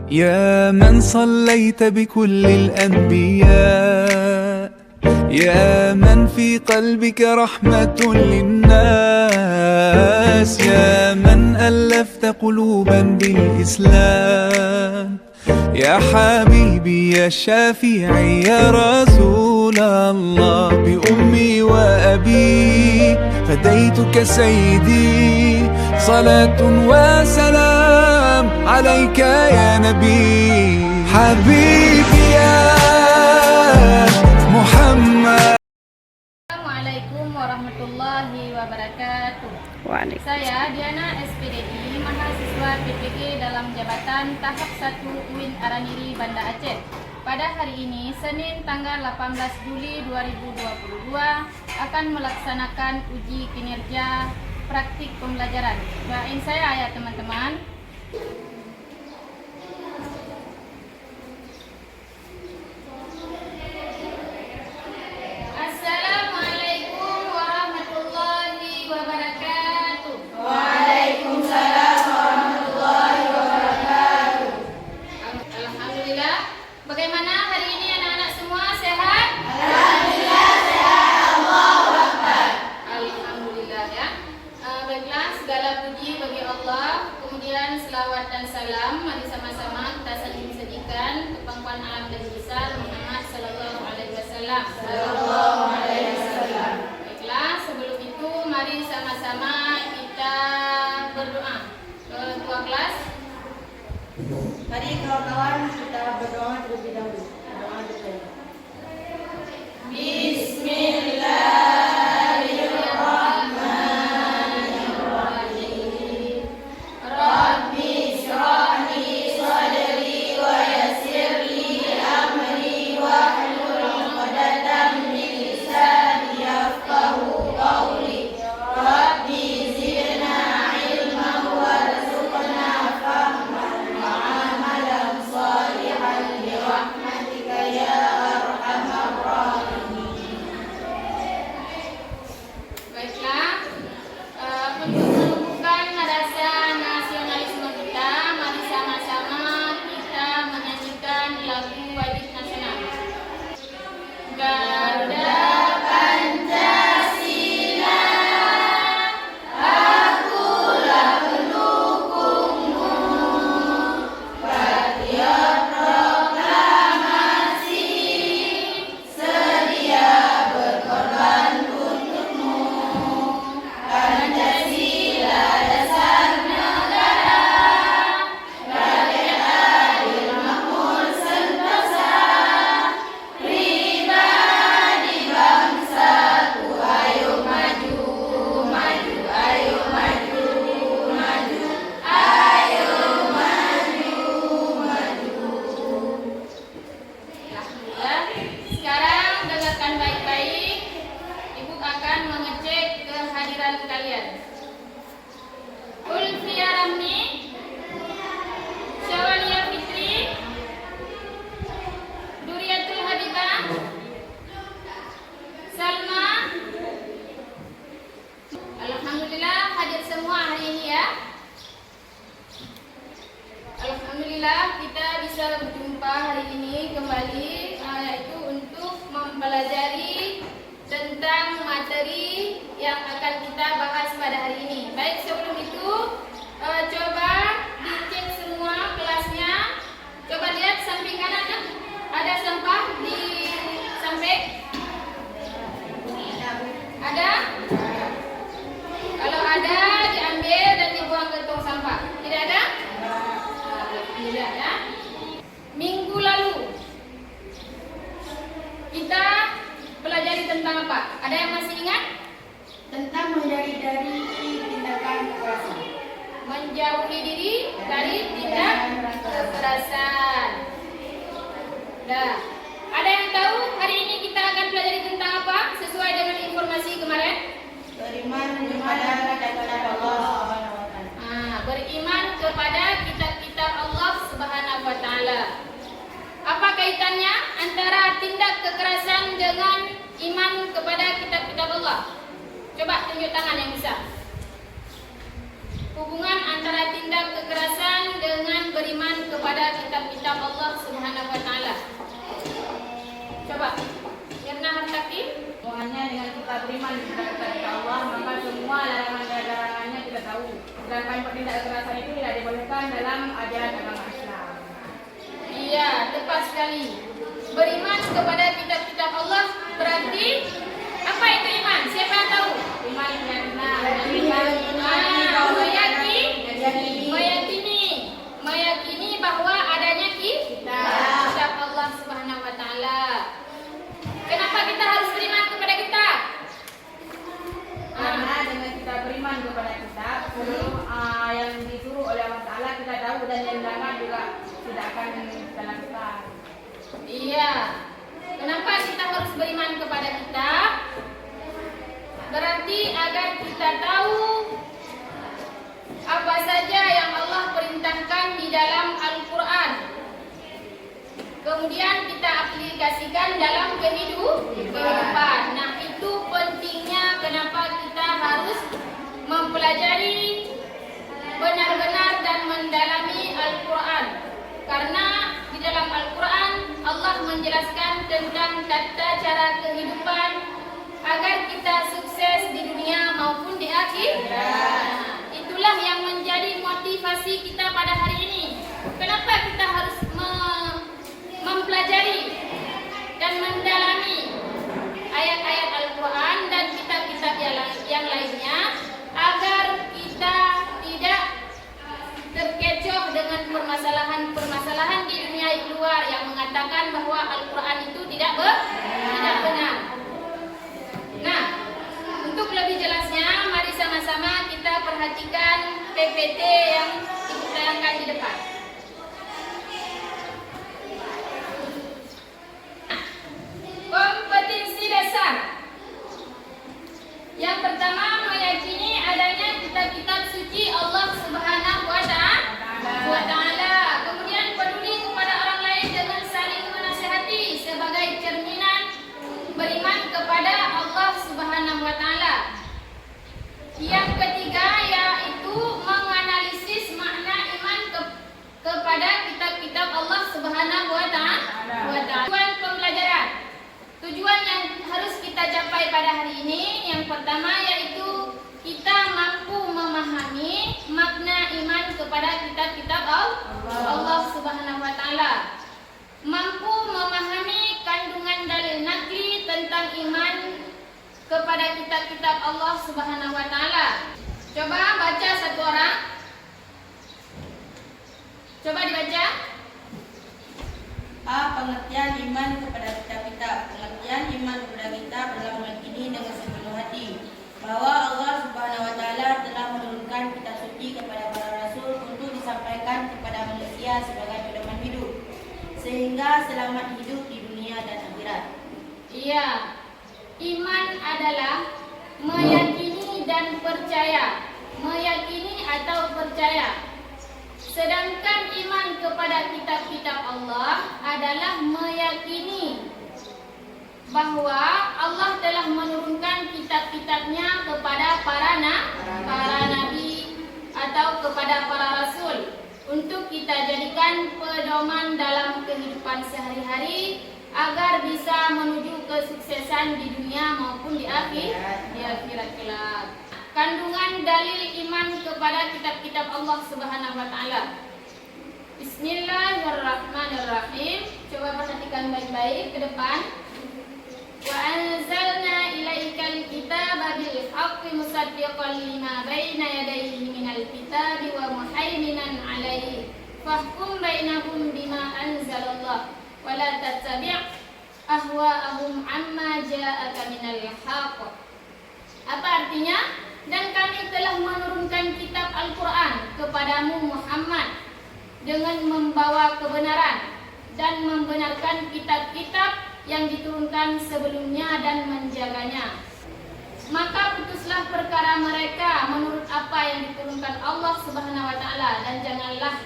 يا من صليت بكل الأنبياء، يا من في قلبك رحمة للناس، يا من ألفت قلوبا بالإسلام، يا حبيبي يا شافعي يا رسول الله، بأمي وأبي فديتك سيدي، صلاة وسلام عليك يا نبي حبيبي يا محمد. Assalamualaikum warahmatullahi wabarakatuh. Saya Diana SPDI, mahasiswa PPG dalam jabatan tahap 1 UIN Araniri Banda Aceh. Pada hari ini, Senin tanggal 18 Juli 2022, akan melaksanakan uji kinerja praktik pembelajaran. Doain saya ya teman-teman. Assalamualaikum warahmatullahi wabarakatuh. Waalaikumsalam warahmatullahi wabarakatuh. Alhamdulillah. Bagaimana hari ini anak-anak semua, sehat? Alhamdulillah sehat. Allahu Akbar. Alhamdulillah ya. Baiklah, segala puji bagi Allah. Kemudian selawat dan salam, mari sama-sama kita saling sajikan ke pangkuan alam dan besar Muhammad sallallahu alaihi wasallam. Sallallahu alaihi wasallam. Baiklah, sebelum itu mari sama-sama kita berdoa. Ketua kelas, Mari kawan-kawan kita berdoa terlebih dahulu. Doa dulu. Bismillahirrahmanirrahim. Rabbi shrah li sadri wa yassir li amri wahlul 'uqdatam min lisani yafqahu qawli. Rabbi zidna ilman warzuqna fahman wa amalan salihan bi rahmatika ya arhamar rahimin. Baiklah, untuk menumbuhkan rasa nasionalisme kita, mari sama-sama kita menyanyikan lagu wajib nasional. Garda Pancasila, akulah pendukungmu, patriot proklamasi, sedia berkorban untukmu. Pancasila dasar negara, rakyat adil makmur sentosa, pribadi bangsaku, ayo maju, maju, ayo maju, maju, ayo maju, maju. Alhamdulillah. Sekarang dengarkan baik-baik. Ibu akan mengecek kehadiran kalian. Ulfiya Ramni, Syawalia Fitri, Duriatul Habibah, Salma. Alhamdulillah hadir semua hari ini ya. Alhamdulillah kita bisa berjumpa hari ini kembali, yaitu untuk mempelajari tentang materi yang akan kita bahas pada hari ini. Baik, sebelum itu coba dicek semua kelasnya. Coba lihat samping kanan, ada sampah di samping? Ada? Kalau ada diambil dan dibuang ke tong sampah. Tidak ada? Tidak ya. Minggu lalu kita pelajari tentang apa? Ada yang masih ingat? Tentang menjauhi dari tindakan kekerasan. Menjauhi diri dari tindak kekerasan. Dah. Ada yang tahu hari ini kita akan pelajari tentang apa? Sesuai dengan informasi kemarin. Beriman kepada kitab Allah Subhanahu wa taala. Beriman kepada kitab-kitab Allah Subhanahu wa taala. Apa kaitannya antara tindak kekerasan dengan iman kepada kitab-kitab Allah? Coba tunjuk tangan yang bisa. Hubungan antara tindak kekerasan dengan beriman kepada kepada kitab-kitab Allah Subhanahu wa taala. Coba, Mirna Hartaki, hanya dengan kita beriman kepada Allah, maka semua larangan dan larangannya kita tahu. Sedangkan pertindakan kekerasan itu tidak dibolehkan dalam ajaran agama Islam. Iya, tepat sekali. Beriman kepada kitab-kitab Allah berarti apa itu iman? Siapa yang tahu? Iman meyakini bahwa adanya kitab Allah Subhanahu wa taala. Kenapa kita harus beriman kepada kitab? Karena dengan kita beriman kepada kitab, yang disuruh oleh Allah Taala kita tahu dan yang dilarang juga tidak akan kita lakukan. Iya. Kenapa kita harus beriman kepada kitab? Berarti agar kita tahu apa saja yang Allah perintahkan di dalam Al-Quran. Kemudian kita aplikasikan dalam kehidupan. Nah, itu pentingnya kenapa kita harus mempelajari benar-benar dan mendalami Al-Quran. Karena di dalam Al-Quran Allah menjelaskan tentang tata cara kehidupan agar kita sukses di dunia maupun di akhirat. Itulah yang menjadi motivasi kita pada hari ini. Kenapa kita harus mempelajari dan mendalami ayat-ayat Al-Quran dan kitab-kitab yang lainnya agar kita tidak terkecoh dengan permasalahan-permasalahan di dunia luar yang mengatakan bahwa Al-Quran itu tidak benar. Nah, untuk lebih jelasnya, mari sama-sama kita perhatikan PPT yang ditayangkan di depan. Kompetensi dasar. Yang pertama, meyakini adanya kitab-kitab suci Allah Subhanahu wa taala. Kemudian peduli kepada orang lain dengan saling menasihati sebagai cerminan beriman kepada Allah Subhanahu wa taala. Yang ketiga yaitu menganalisis makna iman kepada kitab-kitab Allah Subhanahu wa taala. Tujuan pembelajaran. Tujuan yang harus kita capai pada hari ini yang pertama yaitu kita mampu memahami makna iman kepada kitab-kitab Allah Subhanahu wa taala. Mampu memahami kandungan dalil nakli tentang iman kepada kitab-kitab Allah Subhanahu wa taala. Coba baca satu orang. Coba dibaca. A. Pengertian iman kepada kitab-kitab. Pengertian iman kepada kitab adalah meyakini dengan sepenuh hati bahwa Allah Subhanahu wa taala telah menurunkan kitab suci kepada para rasul untuk disampaikan kepada manusia sebagai pedoman hidup sehingga selamat hidup di dunia dan akhirat. Iya. Iman adalah meyakini dan percaya. Meyakini atau percaya. Sedangkan iman kepada kitab-kitab Allah adalah meyakini bahwa Allah telah menurunkan kitab-kitabnya kepada para nabi atau kepada para rasul untuk kita jadikan pedoman dalam kehidupan sehari-hari agar bisa menuju kesuksesan di dunia maupun di akhirat kelak. Kandungan dalil iman kepada kitab-kitab Allah Subhanahu wa taala. Bismillahirrahmanirrahim. Coba perhatikan baik-baik ke depan. Wa anzalna ilaikal kitaba bil haqqi musaddiqan lima baina yadayhi minal kitabi wa muhaiminan 'alaihi. Fahkum bainahum bima anzalallah wa la tattabi' ahwa'ahum amma ja'aka minal haqq. Apa artinya? Dan kami telah menurunkan kitab Al-Quran kepadamu Muhammad dengan membawa kebenaran dan membenarkan kitab-kitab yang diturunkan sebelumnya dan menjaganya. Maka putuslah perkara mereka menurut apa yang diturunkan Allah Subhanahu wa taala dan janganlah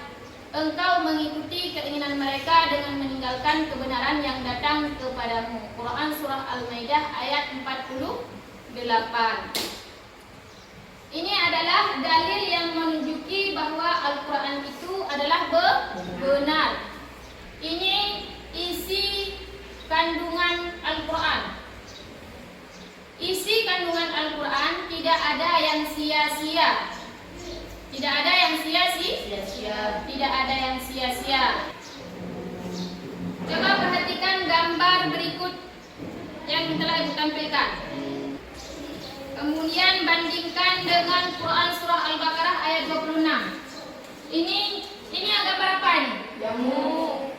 engkau mengikuti keinginan mereka dengan meninggalkan kebenaran yang datang kepadamu. Quran surah Al-Maidah ayat 48. Ini adalah dalil yang menunjuki bahwa Al-Quran itu adalah benar. Ini isi kandungan Al-Quran. Isi kandungan Al-Quran tidak ada yang sia-sia. Tidak ada yang sia-sia. Tidak ada yang sia-sia. Coba perhatikan gambar berikut yang telah Ibu tampilkan. Kemudian bandingkan dengan Quran surah Al-Baqarah ayat 26. Ini gambar apa ini?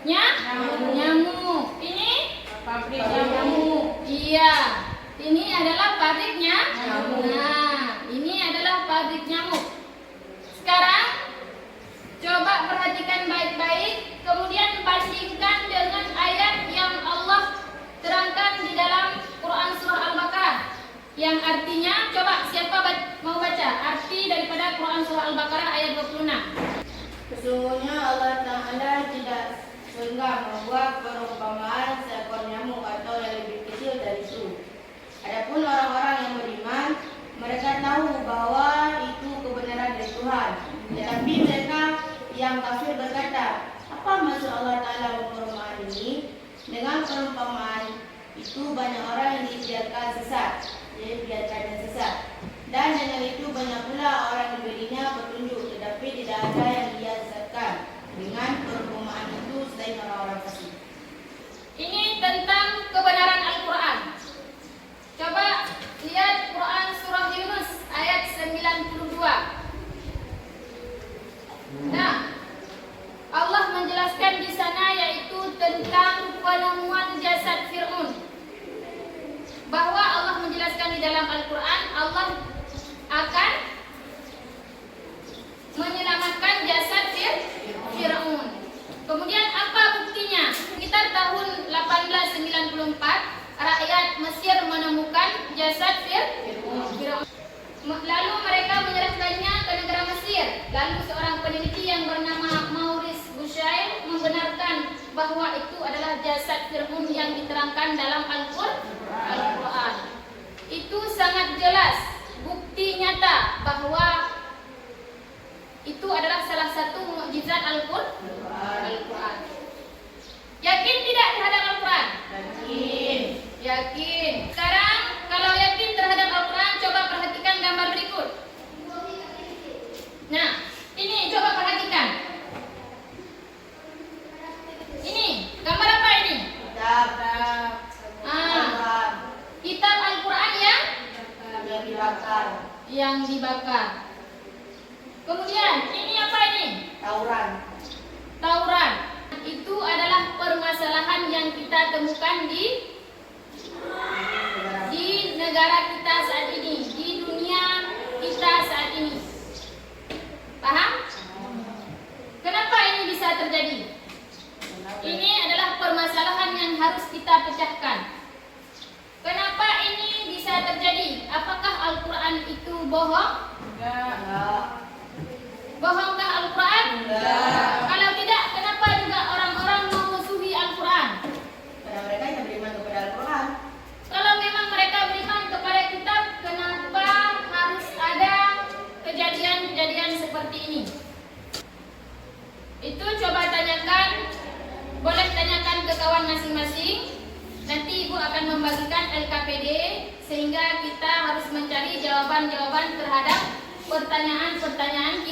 Nyamuk. Ini pabrik nyamuk. Iya. Ini adalah pabriknya nyamuk. Nah, ini adalah pabrik nyamuk. Sekarang coba perhatikan baik-baik, kemudian bandingkan dengan ayat yang Allah terangkan di dalam Quran surah Al-Baqarah. Yang artinya, coba siapa mau baca arti daripada Quran surah Al-Baqarah ayat 26? Sesungguhnya Allah Ta'ala tidak segan membuat perumpamaan seekor nyamuk atau yang lebih kecil dari itu. Adapun orang-orang yang beriman, mereka tahu bahwa itu kebenaran dari Tuhan. Tetapi mereka yang kafir berkata, apa maksud Allah Ta'ala perumpamaan ini? Dengan perumpamaan itu banyak orang yang dibiarkan sesat. Dan dengan itu banyak pula orang yang diberinya petunjuk, tetapi tidak ada yang dia sesatkan dengan perumpamaan itu selain orang-orang fasik. Ini tentang kebenaran Al-Quran. Coba lihat Quran surah Yunus ayat 92. Nah, Allah menjelaskan di sana yaitu tentang penemuan jasad Fir'aun. Bahwa Allah menjelaskan di dalam Al-Quran, Allah akan menyelamatkan jasad Fir'aun. Kemudian apa buktinya? Sekitar tahun 1894 rakyat Mesir menemukan jasad Fir'aun. Lalu mereka menyerahkannya ke negara Mesir. Lalu seorang peneliti yang bernama Maurice Bucaille membenarkan bahwa itu adalah jasad Fir'aun yang diterangkan dalam Al-Quran. Itu sangat jelas, bukti nyata bahwa itu adalah salah satu mukjizat Al-Quran. Yakin tidak terhadap Al-Quran? Yakin. Sekarang kalau yakin terhadap Al-Quran, coba perhatikan gambar berikut. Nah, ini coba perhatikan. Ini gambar apa ini? Kitab Al-Quran yang dibakar. Kemudian ini apa ini? Taurat. Itu adalah permasalahan yang kita temukan di negara kita saat ini, di dunia kita saat ini. Paham? Kenapa ini bisa terjadi? Ini adalah permasalahan yang harus kita pecahkan. Kenapa ini bisa terjadi? Apakah Al-Quran itu bohong? Enggak. Bohongkah Al-Quran? Enggak. Kalau tidak, kenapa juga orang-orang memusuhi Al-Quran? Karena mereka yang beriman kepada Al-Quran. Kalau memang mereka beriman kepada kitab, kenapa harus ada kejadian-kejadian seperti ini? Itu coba tanyakan, boleh tanyakan ke kawan masing-masing. Nanti Ibu akan membagikan LKPD sehingga kita harus mencari jawaban-jawaban terhadap pertanyaan-pertanyaan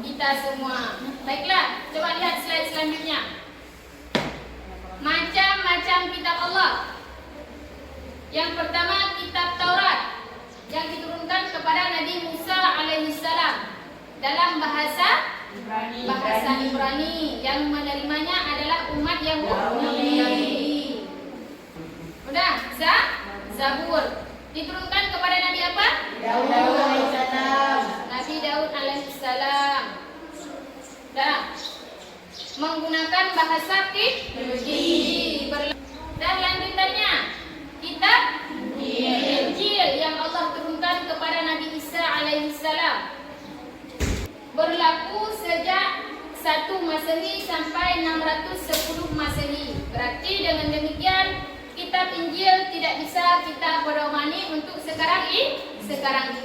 kita semua. Baiklah, coba lihat slide selanjutnya. Macam-macam kitab Allah. Yang pertama kitab Taurat yang diturunkan kepada Nabi Musa alaihissalam dalam bahasa Ibrani, yang menerimanya adalah umat Yahudi. Udah, Zabur diturunkan kepada Nabi apa? Daud alaihissalam. Nabi Daud alaihissalam. Dah. Menggunakan bahasa Kipti. Dan lanjutannya kitab Injil yang Allah turunkan kepada Nabi Isa alaihissalam. Berlaku sejak 1 Masehi sampai 610 Masehi. Berarti dengan demikian kitab Injil tidak bisa kita pedomani untuk sekarang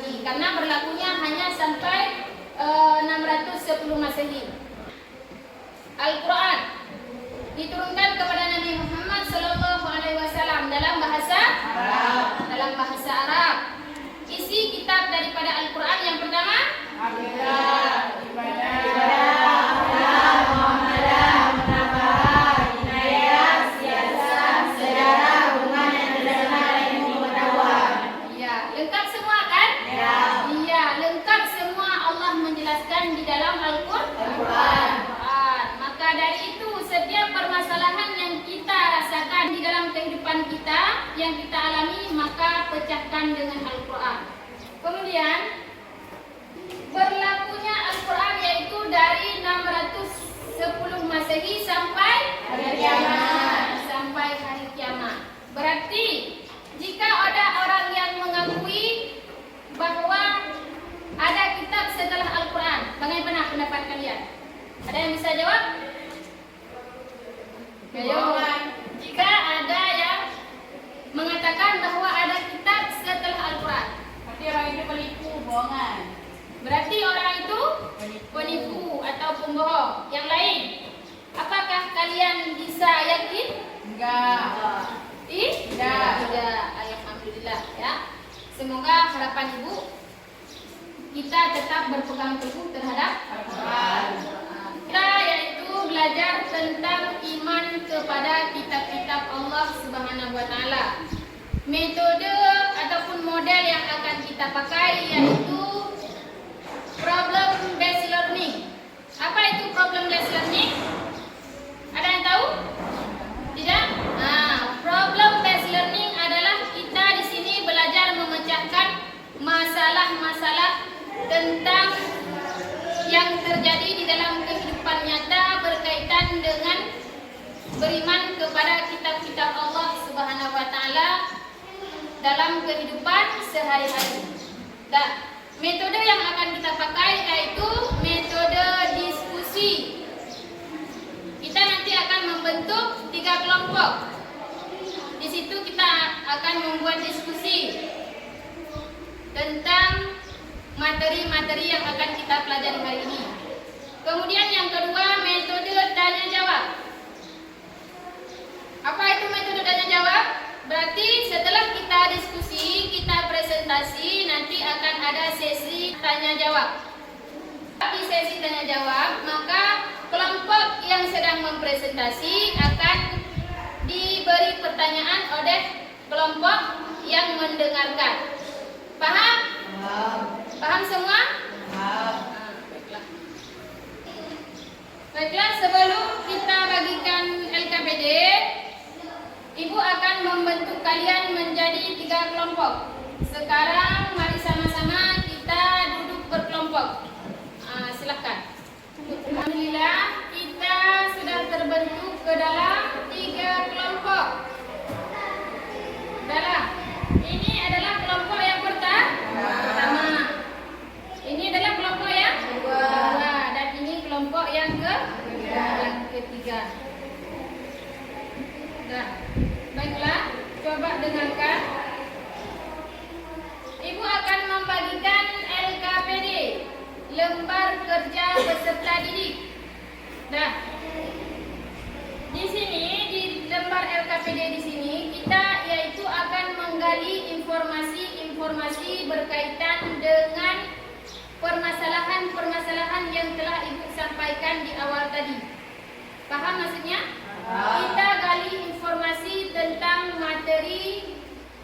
ini karena berlakunya hanya sampai 610 Masehi. Al-Quran diturunkan kepada Nabi Muhammad SAW dalam bahasa Arab. Isi kitab daripada Al-Quran yang pertama di dalam Al-Quran. Maka dari itu setiap permasalahan yang kita rasakan di dalam kehidupan kita, yang kita alami, maka pecahkan dengan Al-Quran. Kemudian berlakunya Al-Quran yaitu dari 610 Masehi sampai hari kiamat. Berarti jika ada orang yang mengakui bahwa ada kitab setelah Al-Quran, bagaimana pendapat kalian? Ada yang bisa jawab? Ayo. Jika ada yang mengatakan bahwa ada kitab setelah Al-Quran, berarti orang itu penipu, bohongan. Berarti orang itu penipu atau pembohong. Yang lain, apakah kalian bisa yakin? Enggak. Tidak. Alhamdulillah ya. Semoga harapan ibu kita tetap berpegang teguh terhadap Al-Quran. Kita yaitu belajar tentang iman kepada kitab-kitab Allah Subhanahu wa Ta'ala. Metode ataupun model yang akan kita pakai yaitu problem based learning. Apa itu problem based learning? Ada yang tahu? Tidak? Problem based learning adalah kita di sini belajar memecahkan masalah-masalah tentang yang terjadi di dalam kehidupan nyata berkaitan dengan beriman kepada kitab-kitab Allah Subhanahu wa Ta'ala dalam kehidupan sehari-hari. Metode yang akan kita pakai yaitu metode diskusi. Kita nanti akan membentuk 3 kelompok. Di situ kita akan membuat diskusi tentang materi-materi yang akan kita pelajari hari ini. Kemudian yang kedua, metode tanya jawab. Apa itu metode tanya jawab? Berarti setelah kita diskusi, kita presentasi, nanti akan ada sesi tanya jawab. Di sesi tanya jawab, maka kelompok yang sedang mempresentasi akan diberi pertanyaan oleh kelompok yang mendengarkan. Paham? Paham semua? Baiklah, sebelum kita bagikan LKPD, Ibu akan membentuk kalian menjadi 3 kelompok. Sekarang mari sama-sama kita duduk berkelompok. Silahkan. Alhamdulillah, kita sudah terbentuk ke dalam 3 kelompok. Ini adalah kelompok yang pertama. Ini adalah kelompok yang kedua. Dan ini kelompok yang ketiga. Baiklah, coba dengarkan. Ibu akan membagikan LKPD, lembar kerja peserta didik. Di sini di lembar LKPD di sini kita yaitu akan menggali informasi berkaitan dengan permasalahan yang telah Ibu sampaikan di awal tadi. Paham maksudnya? Kita gali informasi tentang materi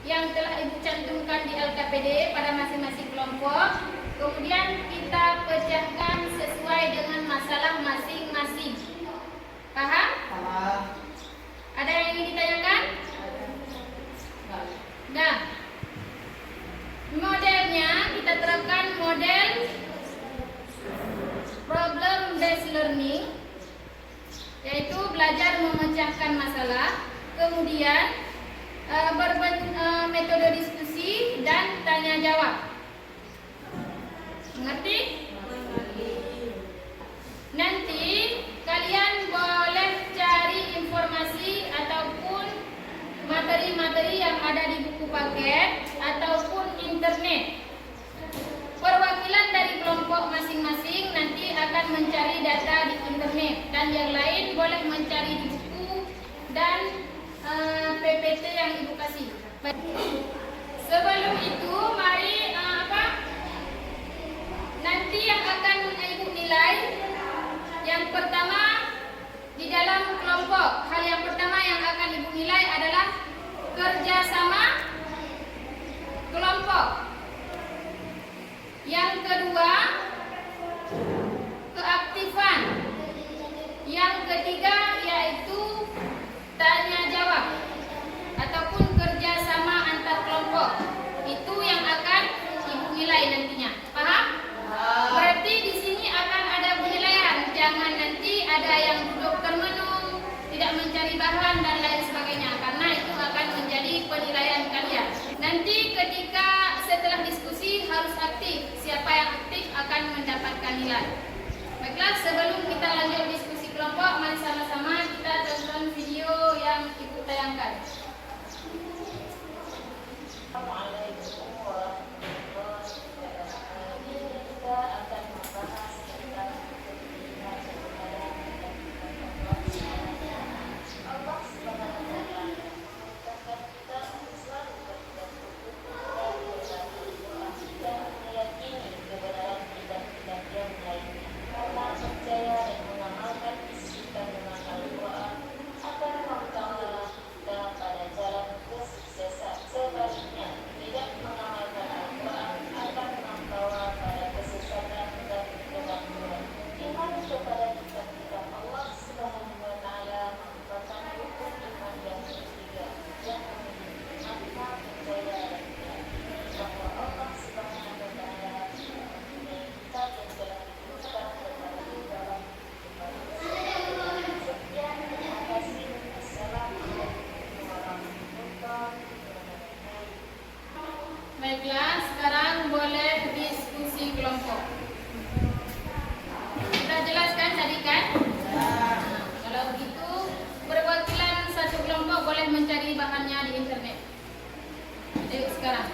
yang telah Ibu cantumkan di LKPD pada masing-masing kelompok. Kemudian kita pecahkan sesuai dengan masalah masing-masing. Paham? Ada yang ingin ditanyakan? Modelnya kita terapkan model problem based learning, yaitu belajar memecahkan masalah, kemudian metode diskusi dan tanya jawab. Mengerti? Nanti kalian boleh cari informasi ataupun materi-materi yang ada di buku paket ataupun internet. Perwakilan dari kelompok masing-masing nanti akan akan mencari data di internet, dan yang lain boleh mencari di buku dan PPT yang Ibu kasih. Sebelum itu, mari nanti yang akan Ibu nilai. Yang pertama, di dalam kelompok, hal yang pertama yang akan Ibu nilai adalah kerjasama kelompok. Yang kedua, keaktifan. Yang ketiga yaitu tanya jawab ataupun kerjasama antar kelompok. Itu yang akan Ibu nilai nantinya. Paham? Berarti di sini akan ada penilaian. Jangan nanti ada yang duduk termenung, tidak mencari bahan dan lain sebagainya, karena itu akan menjadi penilaian kalian. Nanti ketika setelah diskusi harus aktif. Siapa yang aktif akan mendapatkan nilai. Baiklah, sebelum kita lanjut diskusi kelompok, mari sama-sama kita tonton video yang Ibu tayangkan. Baiklah, sekarang boleh diskusi kelompok. Sudah jelaskan tadi kan? Kalau begitu, perwakilan satu kelompok boleh mencari bahannya di internet. Ayo sekarang.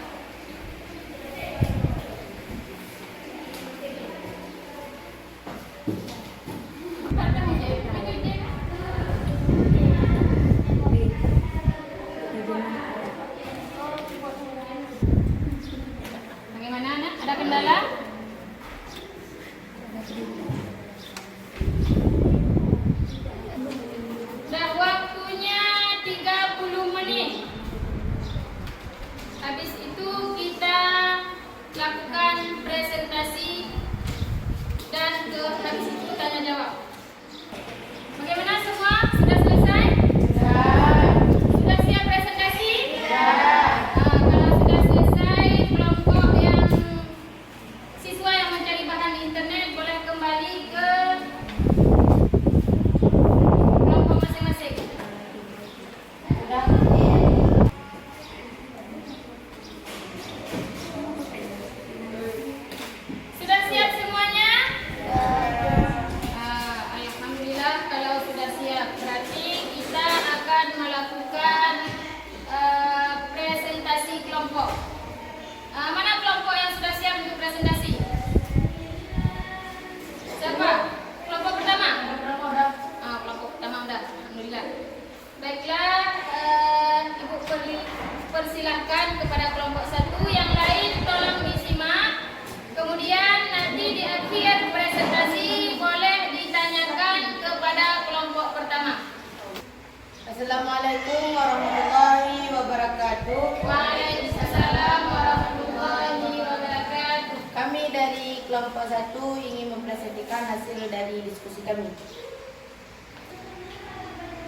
Bagaimana, Nak? Ada kendala? Dah waktunya 30 menit. Habis itu kita lakukan presentasi dan habis itu tanya jawab. Bagaimana semua? Sudah selesai? Sudah siap presentasi? Kalau sudah selesai, kelompok yang siswa yang mencari bahan di internet boleh kembali ke kelompok masing-masing. Sudah siap semuanya? Alhamdulillah kalau sudah siap. Berarti kita akan melakukan presentasi kelompok. Mana kelompok yang sudah siap untuk presentasi? Siapa? Kelompok pertama? Kelompok pertama udah. Alhamdulillah. Baiklah, Ibu persilahkan kepada kelompok satu. Yang lain tolong disimak. Kemudian nanti di akhir presentasi boleh ditanyakan kepada kelompok pertama. Assalamualaikum warahmatullahi wabarakatuh. Waalaikumsalam warahmatullahi wabarakatuh. Kami dari kelompok 1 ingin mempresentasikan hasil dari diskusi kami.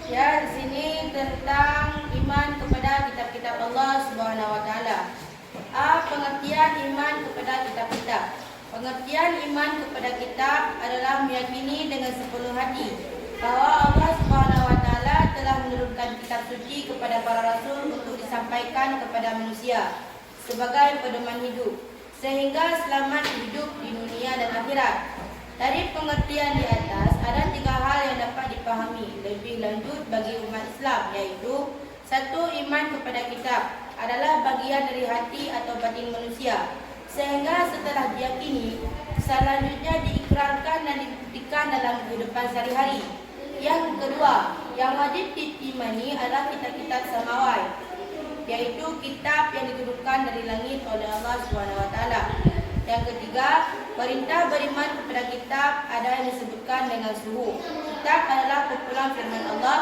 Ya, di sini tentang iman kepada kitab-kitab Allah Subhanahu wa taala. Pengertian iman kepada kitab-kitab. Pengertian iman kepada kitab adalah meyakini dengan sepenuh hati bahwa Allah Subhanahu wa taala telah menurunkan kitab suci kepada para rasul untuk disampaikan kepada manusia sebagai pedoman hidup sehingga selamat hidup di dunia dan akhirat. Dari pengertian di atas ada 3 hal yang dapat dipahami lebih lanjut bagi umat Islam, yaitu 1. Iman kepada kitab adalah bagian dari hati atau batin manusia, sehingga setelah diyakini selanjutnya diikrarkan dan dibuktikan dalam kehidupan sehari-hari. Yang kedua, yang wajib diimani adalah kitab-kitab samawi, yaitu kitab yang diturunkan dari langit oleh Allah SWT. Yang ketiga, perintah beriman kepada kitab ada yang disebutkan dengan suhuf. Kitab adalah kumpulan firman Allah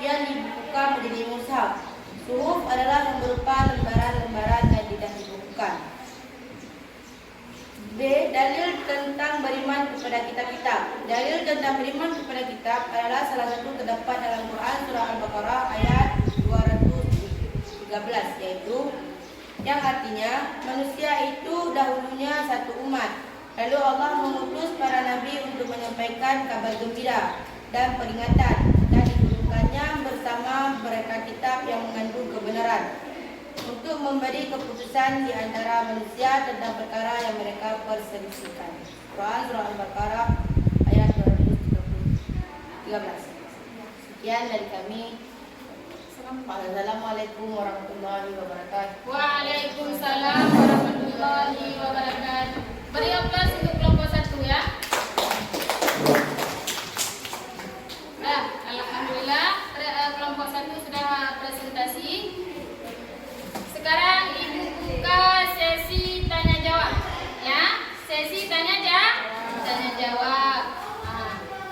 yang dibukukan menjadi mushaf. Suhuf adalah yang berupa lembaran-lembaran yang tidak dibukukan. B. Dalil tentang beriman kepada kitab-kitab. Dalil tentang beriman kepada kitab adalah salah satu terdapat dalam Quran surah Al-Baqarah ayat 213, yaitu yang artinya manusia itu dahulunya satu umat. Lalu Allah mengutus para nabi untuk menyampaikan kabar gembira dan peringatan, dan diturunkannya bersama mereka kitab yang mengandung kebenaran untuk memberi keputusan di antara manusia tentang perkara yang mereka perselisihkan. Quran surah Al-Baqarah ayat 213. Sekian dari kami. Assalamualaikum warahmatullahi wabarakatuh. Waalaikumsalam warahmatullahi wabarakatuh. Beri aplaus untuk kelompok 1 ya. Alhamdulillah kelompok 1 sudah presentasi. Sekarang Ibu buka sesi tanya jawab ya. Sesi tanya jawab.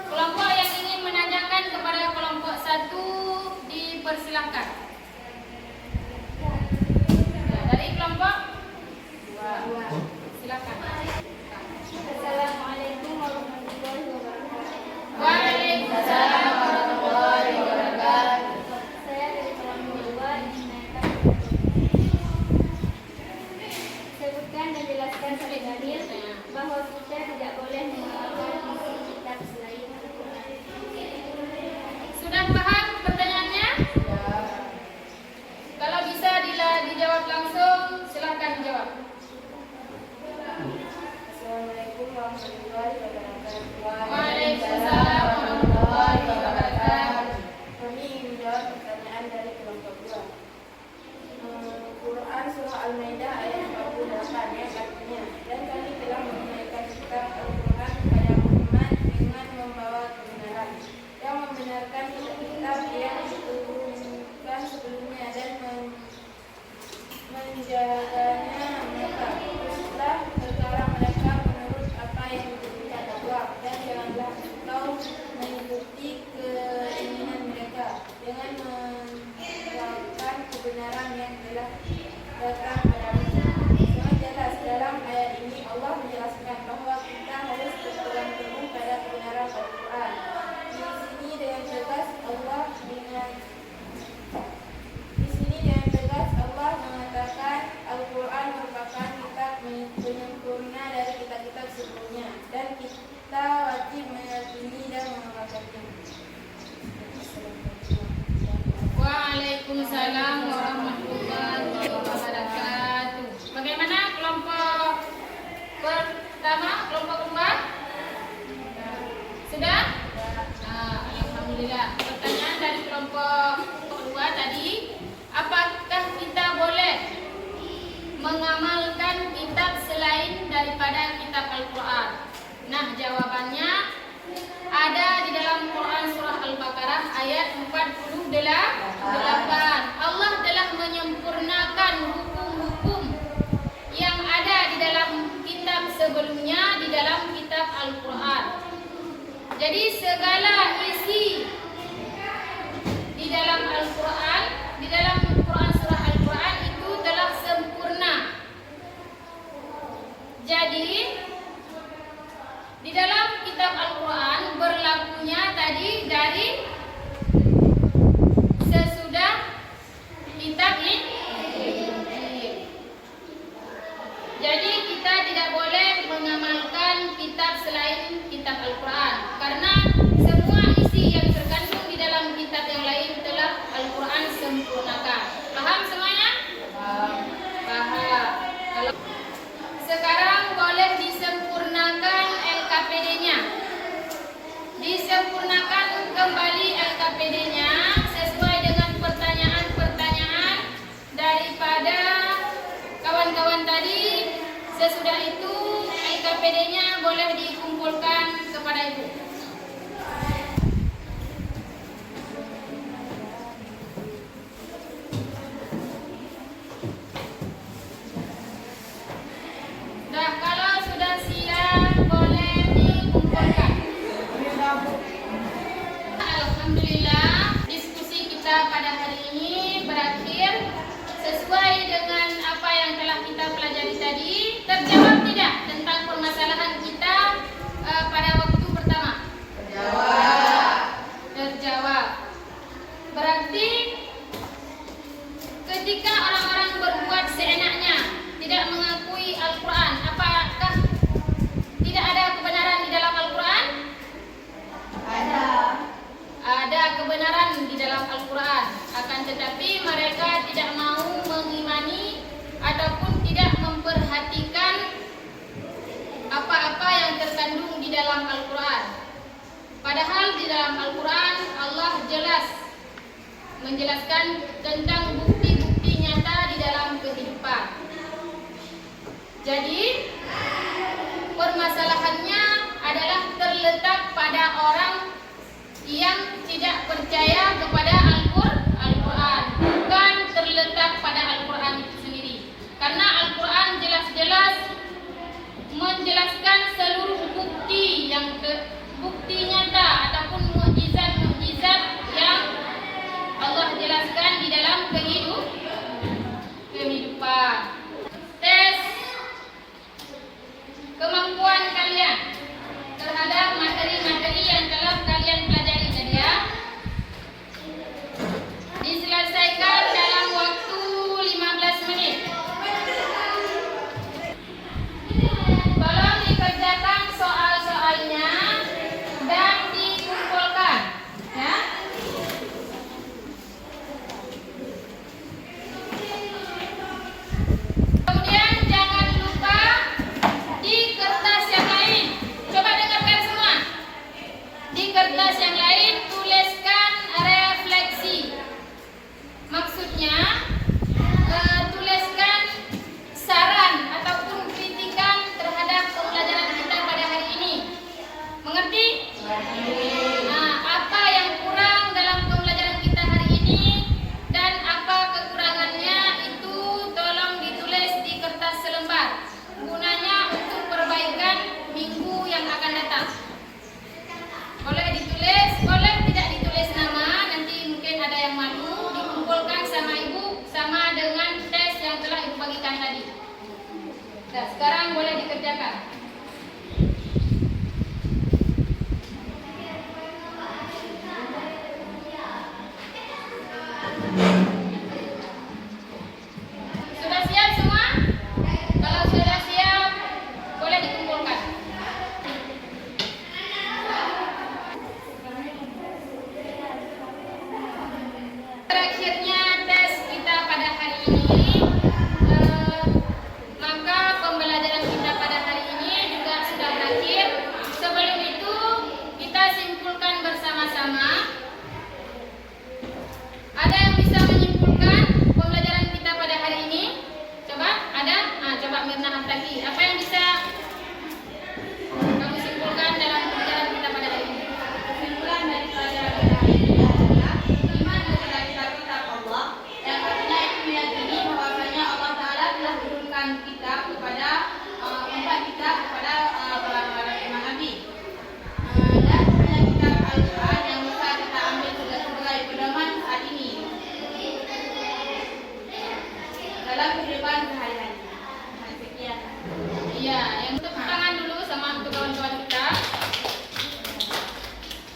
Kelompok yang ingin menanyakan kepada kelompok 1 dipersilahkan. Dari kelompok 2 silakan. Assalamualaikum warahmatullahi wabarakatuh. Waalaikumsalam warahmatullahi wabarakatuh. Saya dari kelompok 2 ingin menanyakan, sebutkan dan jelaskan satu dalil bahwa kita tidak boleh mengamalkan isi kitab selain Al-Quran. Sudah paham pertanyaannya? Kalau bisa dijawab langsung, silahkan jawab. Assalamualaikum warahmatullahi wabarakatuh. Waalaikumsalam warahmatullahi wabarakatuh. Kami ingin menjawab pertanyaan dari kelompok 2. Quran surah Al-Maidah ayat 48 yang artinya, dan kami telah menunaikan kitab Al-Quran kepada umat dengan membawa kebenaran, yang membenarkan kitab yang diturunkan sebelumnya dan menjaganya mereka. Teruslah perkara mereka menurut apa yang diberikan Allah, dan janganlah engkau mengikuti keinginan mereka dengan menolakkan kebenaran yang telah datang padamu. Sangat jelas dalam ayat ini Allah menjelaskan bahwa kita harus berpegang teguh pada kebenaran Al-Quran. Di sini dengan tegas Allah mengatakan Al-Quran merupakan kitab penyempurna dari kitab-kitab sebelumnya, dan kita wajib meyakini dan mengamalkannya. Waalaikumsalam warahmatullahi wabarakatuh. Bagaimana kelompok pertama, kelompok kedua? Sudah? Alhamdulillah. Pertanyaan dari kelompok kedua tadi, apakah kita boleh mengamalkan kitab selain daripada kitab Al-Quran? Nah, jawabannya ada di dalam Quran surah Al-Baqarah ayat 48. Allah telah menyempurnakan hukum-hukum yang ada di dalam kitab sebelumnya di dalam kitab Al-Quran. Jadi segala isi di dalam Al-Quran, di dalam Quran surah Al-Quran itu telah sempurna. Jadi di dalam kitab Al-Quran berlakunya tadi dari sesudah kitab Injil. Jadi kita tidak boleh mengamalkan kitab selain kitab Al-Quran, karena semua isi yang terkandung di dalam kitab yang lain telah Al-Quran sempurnakan. Paham semuanya? Paham. Sekarang boleh disempurnakan LKPD-nya. Disempurnakan kembali SPD-nya boleh dikumpulkan kepada Ibu. Nah, kalau sudah siap boleh dikumpulkan. Alhamdulillah, diskusi kita pada hari ini berakhir sesuai dengan apa yang telah kita pelajari tadi. Terjawab tidak tentang permasalahan kita pada waktu pertama? Terjawab. Berarti ketika orang-orang berbuat seenaknya, tidak mengakui Al-Quran, apakah tidak ada kebenaran di dalam Al-Quran? Ada kebenaran di dalam Al-Quran, akan tetapi mereka tidak mau mengimani ataupun tidak memperhatikan apa-apa yang terkandung di dalam Al-Quran. Padahal di dalam Al-Quran Allah jelas menjelaskan tentang bukti-bukti nyata di dalam kehidupan. Jadi permasalahannya adalah terletak pada orang yang tidak percaya kepada Al-Quran, bukan terletak pada Al-Quran itu sendiri. Karena Al-Quran jelas-jelas menjelaskan seluruh bukti bukti nyata ataupun mukjizat-mukjizat yang Allah jelaskan di dalam kehidupan. Tes kemampuan kalian terhadap materi-materi yang telah kalian pelajari tadi ya. Diselesaikan dalam waktu 15 menit. Tolong dikerjakan soal-soalnya dan dikumpulkan ya. Kemudian jangan lupa di kertas yang lain. Coba dengarkan semua. Di kertas yang lain tuliskan refleksi. Maksudnya tuliskan saran ataupun kritikan terhadap pembelajaran kita pada hari ini. Mengerti? Nah, apa yang kurang dalam pembelajaran kita hari ini dan apa kekurangannya itu tolong ditulis di kertas selembar. Gunanya untuk perbaikan minggu yang akan datang. Boleh ditulis, boleh tidak ditulis nama, nanti mungkin ada yang malu, dikumpulkan sama Ibu sama dengan tes yang telah Ibu bagikan tadi. Nah, sekarang boleh dikerjakan. Sudah siap semua? Kalau sudah siap, boleh dikumpulkan. Terakhirnya tes kita pada hari ini, maka pembelajaran kita pada hari ini juga sudah berakhir. Sebelum itu kita simpulkan bersama-sama. Ada yang bisa menyimpulkan pembelajaran kita pada hari ini? Coba, ada? Nah, coba Mirna Hantaki. Apa yang bisa kamu simpulkan dalam pembelajaran kita pada hari ini? Kesimpulan dari pelajaran kita hari ini adalah iman kepada kitab Allah, yang artinya itu meyakini bahwasanya Allah Ta'ala telah menurunkan kitab kepada empat kitab kepada para imam Nabi. Dan hanya kitab Al-Quran yang bisa kita ambil sebagai pedoman saat ini dalam kehidupan sehari-hari. Sekian. Iya, yang tepuk tangan dulu sama untuk kawan-kawan kita.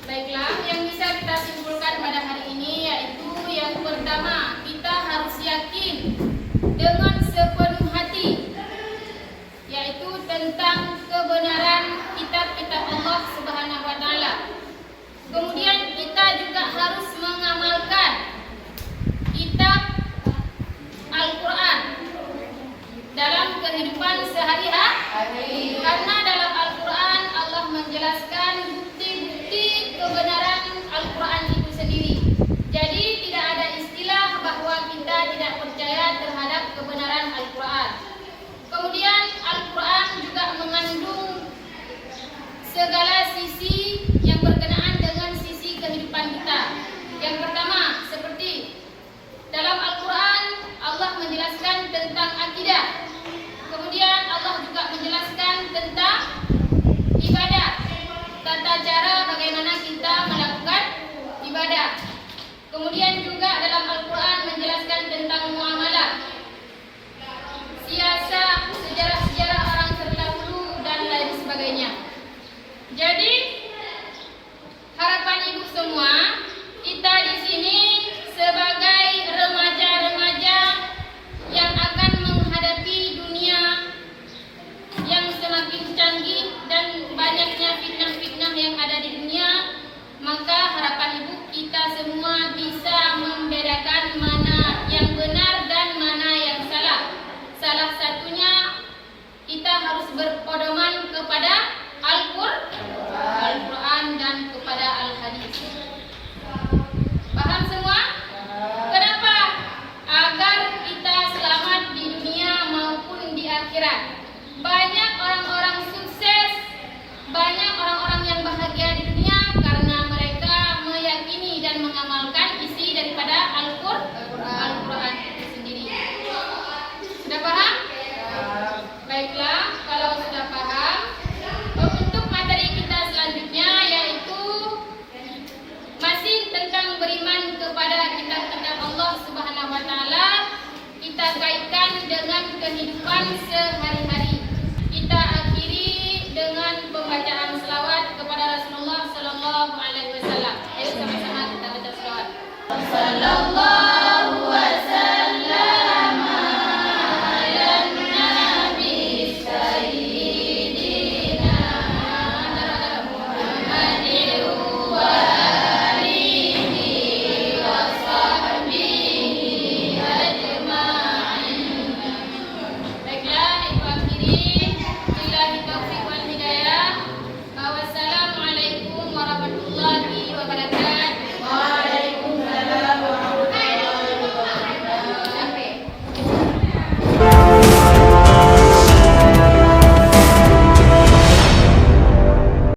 Baiklah, yang bisa kita simpulkan pada hari ini yaitu yang pertama, kita harus yakin dengan sepenuh hati, yaitu tentang kebenaran kitab-kitab Allah Subhanahu wa Ta'ala. Kemudian kita juga harus mengamalkan kitab Al-Quran dalam kehidupan sehari-hari, karena dalam Al-Quran Allah menjelaskan bukti-bukti kebenaran Al-Quran itu sendiri. Jadi tidak ada istilah bahwa kita tidak percaya terhadap kebenaran Al-Quran. Kemudian Al-Quran juga mengandung segala sisi yang berkenaan dengan sisi kehidupan kita. Yang pertama, seperti dalam Al-Quran Allah menjelaskan tentang akidah. Kemudian Allah juga menjelaskan tentang ibadah, tata cara bagaimana kita melakukan ibadah. Kemudian juga dalam Al-Quran menjelaskan tentang muamalah, siasat, sejarah-sejarah orang terdahulu dan lain sebagainya. Jadi harapan ibu semua, kita di sini sebagai remaja-remaja yang akan menghadapi dunia yang semakin canggih dan banyaknya fitnah-fitnah yang ada di dunia, maka harapan ibu kita semua bisa membedakan mana yang benar dan mana yang salah. Salah satunya kita harus berpedoman kepada Al-Quran dan kepada Al-Hadis. Paham semua? Kenapa? Agar kita selamat di dunia maupun di akhirat. Banyak orang-orang sukses, banyak orang-orang yang bahagia di dunia karena mereka meyakini dan mengamalkan isi daripada Al-Quran itu sendiri. Sudah paham? Baiklah, kalau sudah paham, untuk materi kita selanjutnya yaitu masih tentang beriman kepada kitab-kitab Allah Subhanahu wa taala. Kita kaitkan dengan kehidupan sehari-hari. Kita akhiri dengan pembacaan selawat kepada Rasulullah sallallahu alaihi wasallam. Ayo sama-sama kita baca selawat. Sallallahu